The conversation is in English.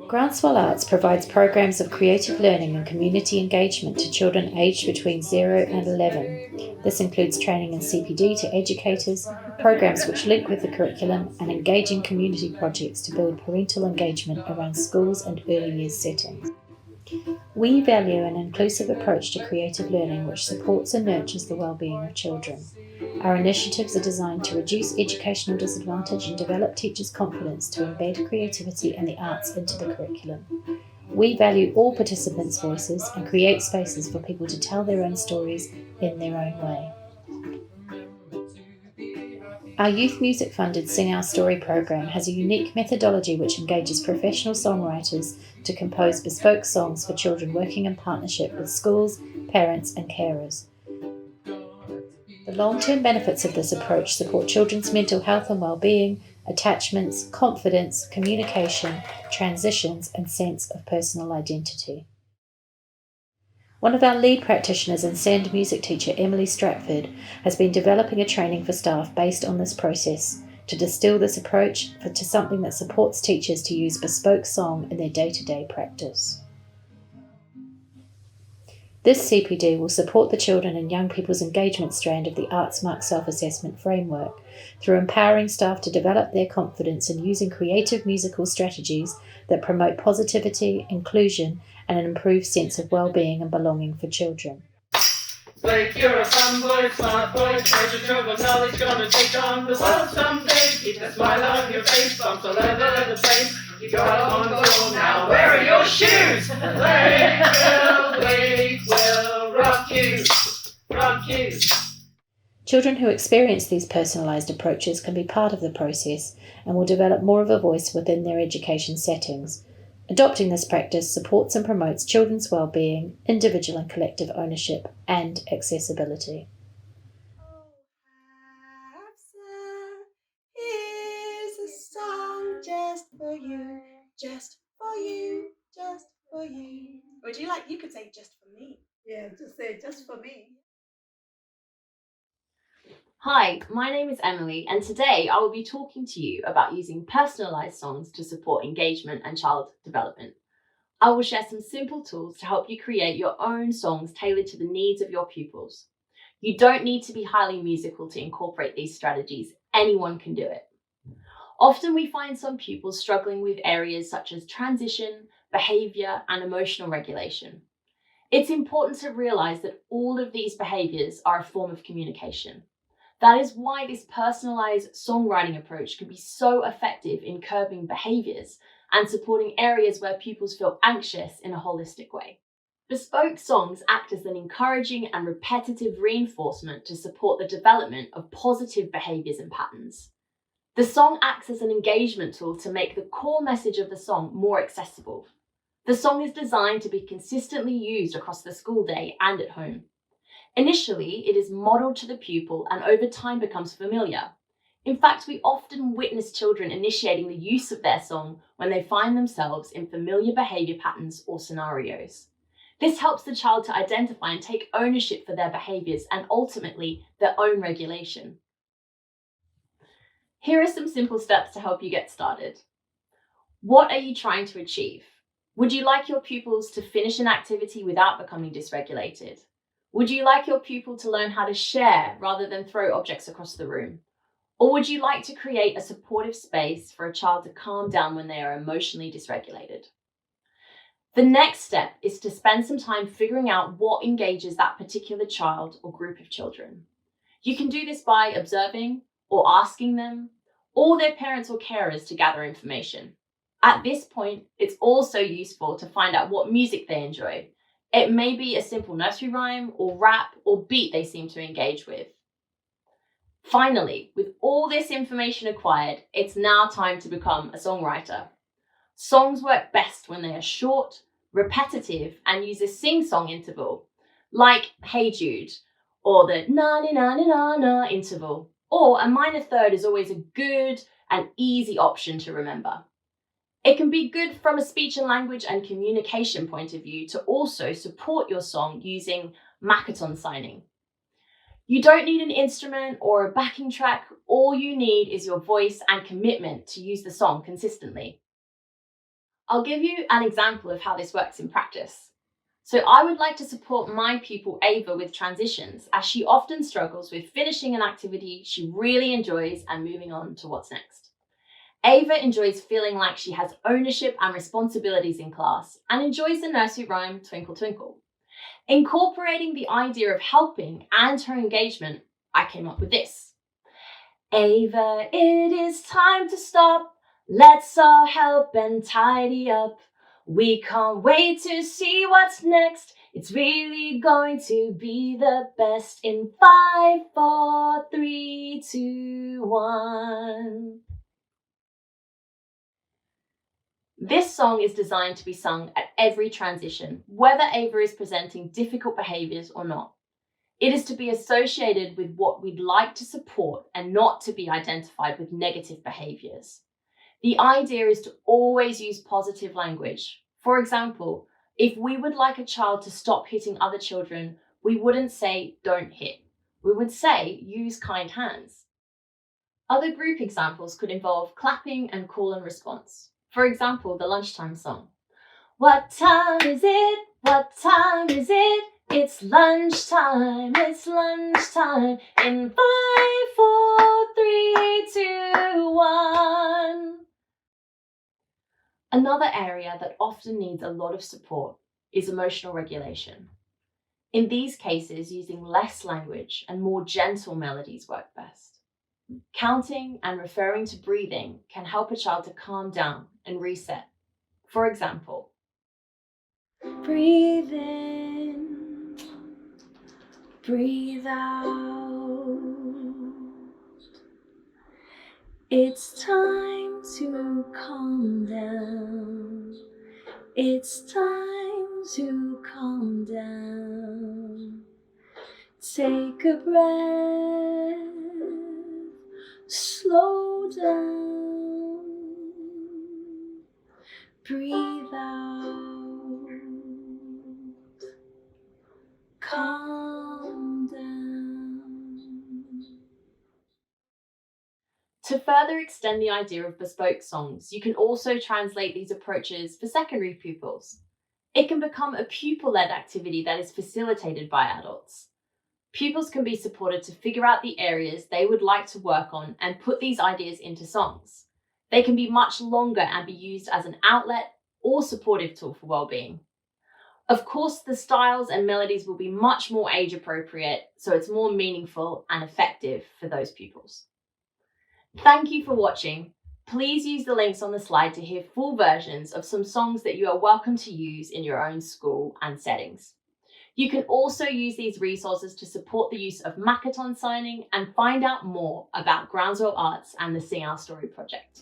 Groundswell Arts provides programs of creative learning and community engagement to children aged between 0 and 11. This includes training in CPD to educators, programs which link with the curriculum, and engaging community projects to build parental engagement around schools and early years settings. We value an inclusive approach to creative learning which supports and nurtures the wellbeing of children. Our initiatives are designed to reduce educational disadvantage and develop teachers' confidence to embed creativity and the arts into the curriculum. We value all participants' voices and create spaces for people to tell their own stories in their own way. Our youth music funded Sing Our Story program has a unique methodology which engages professional songwriters to compose bespoke songs for children working in partnership with schools, parents and carers. The long-term benefits of this approach support children's mental health and well-being, attachments, confidence, communication, transitions and sense of personal identity. One of our lead practitioners and SEND music teacher, Emily Stratford, has been developing a training for staff based on this process to distill this approach to something that supports teachers to use bespoke song in their day-to-day practice. This CPD will support the children and young people's engagement strand of the Artsmark Self-Assessment Framework through empowering staff to develop their confidence in using creative musical strategies that promote positivity, inclusion, and an improved sense of well-being and belonging for children. Blake, you're a fun boy, smart boy, treasure trove of knowledge, gonna take on the world someday. Keep a smile on your face, bumps all over the place. You got on the floor now, where are your shoes? Blake will rock you, rock you. Children who experience these personalised approaches can be part of the process and will develop more of a voice within their education settings. Adopting this practice supports and promotes children's well-being, individual and collective ownership, and accessibility. Here's a song just for you, just for you, just for you. Would you like, you could say just for me. Yeah, just say just for me. Hi, my name is Emily, and today I will be talking to you about using personalised songs to support engagement and child development. I will share some simple tools to help you create your own songs tailored to the needs of your pupils. You don't need to be highly musical to incorporate these strategies. Anyone can do it. Often we find some pupils struggling with areas such as transition, behaviour, and emotional regulation. It's important to realise that all of these behaviours are a form of communication. That is why this personalised songwriting approach can be so effective in curbing behaviours and supporting areas where pupils feel anxious in a holistic way. Bespoke songs act as an encouraging and repetitive reinforcement to support the development of positive behaviours and patterns. The song acts as an engagement tool to make the core message of the song more accessible. The song is designed to be consistently used across the school day and at home. Initially, it is modelled to the pupil and over time becomes familiar. In fact, we often witness children initiating the use of their song when they find themselves in familiar behaviour patterns or scenarios. This helps the child to identify and take ownership for their behaviours and ultimately their own regulation. Here are some simple steps to help you get started. What are you trying to achieve? Would you like your pupils to finish an activity without becoming dysregulated? Would you like your pupil to learn how to share rather than throw objects across the room? Or would you like to create a supportive space for a child to calm down when they are emotionally dysregulated? The next step is to spend some time figuring out what engages that particular child or group of children. You can do this by observing or asking them, or their parents or carers to gather information. At this point, it's also useful to find out what music they enjoy. It may be a simple nursery rhyme or rap or beat they seem to engage with. Finally, with all this information acquired, it's now time to become a songwriter. Songs work best when they are short, repetitive, and use a sing-song interval, like Hey Jude, or the na-na-na-na-na interval, or a minor third is always a good and easy option to remember. It can be good from a speech and language and communication point of view to also support your song using Makaton signing. You don't need an instrument or a backing track. All you need is your voice and commitment to use the song consistently. I'll give you an example of how this works in practice. So I would like to support my pupil Ava with transitions, as she often struggles with finishing an activity she really enjoys and moving on to what's next. Ava enjoys feeling like she has ownership and responsibilities in class and enjoys the nursery rhyme Twinkle Twinkle. Incorporating the idea of helping and her engagement, I came up with this. Ava, it is time to stop. Let's all help and tidy up. We can't wait to see what's next. It's really going to be the best in 5, 4, 3, 2, 1. This song is designed to be sung at every transition, whether Ava is presenting difficult behaviours or not. It is to be associated with what we'd like to support and not to be identified with negative behaviours. The idea is to always use positive language. For example, if we would like a child to stop hitting other children, we wouldn't say don't hit. We would say use kind hands. Other group examples could involve clapping and call and response. For example, the lunchtime song. What time is it? What time is it? It's lunchtime, in 5, 4, 3, 2, 1. Another area that often needs a lot of support is emotional regulation. In these cases, using less language and more gentle melodies work best. Counting and referring to breathing can help a child to calm down and reset. For example, breathe in, breathe out. It's time to calm down. It's time to calm down. Take a breath, slow down, breathe out, calm down. To further extend the idea of bespoke songs, you can also translate these approaches for secondary pupils. It can become a pupil-led activity that is facilitated by adults. Pupils can be supported to figure out the areas they would like to work on and put these ideas into songs. They can be much longer and be used as an outlet or supportive tool for wellbeing. Of course, the styles and melodies will be much more age appropriate, so it's more meaningful and effective for those pupils. Thank you for watching. Please use the links on the slide to hear full versions of some songs that you are welcome to use in your own school and settings. You can also use these resources to support the use of Makaton signing and find out more about Groundswell Arts and the Sing Our Story project.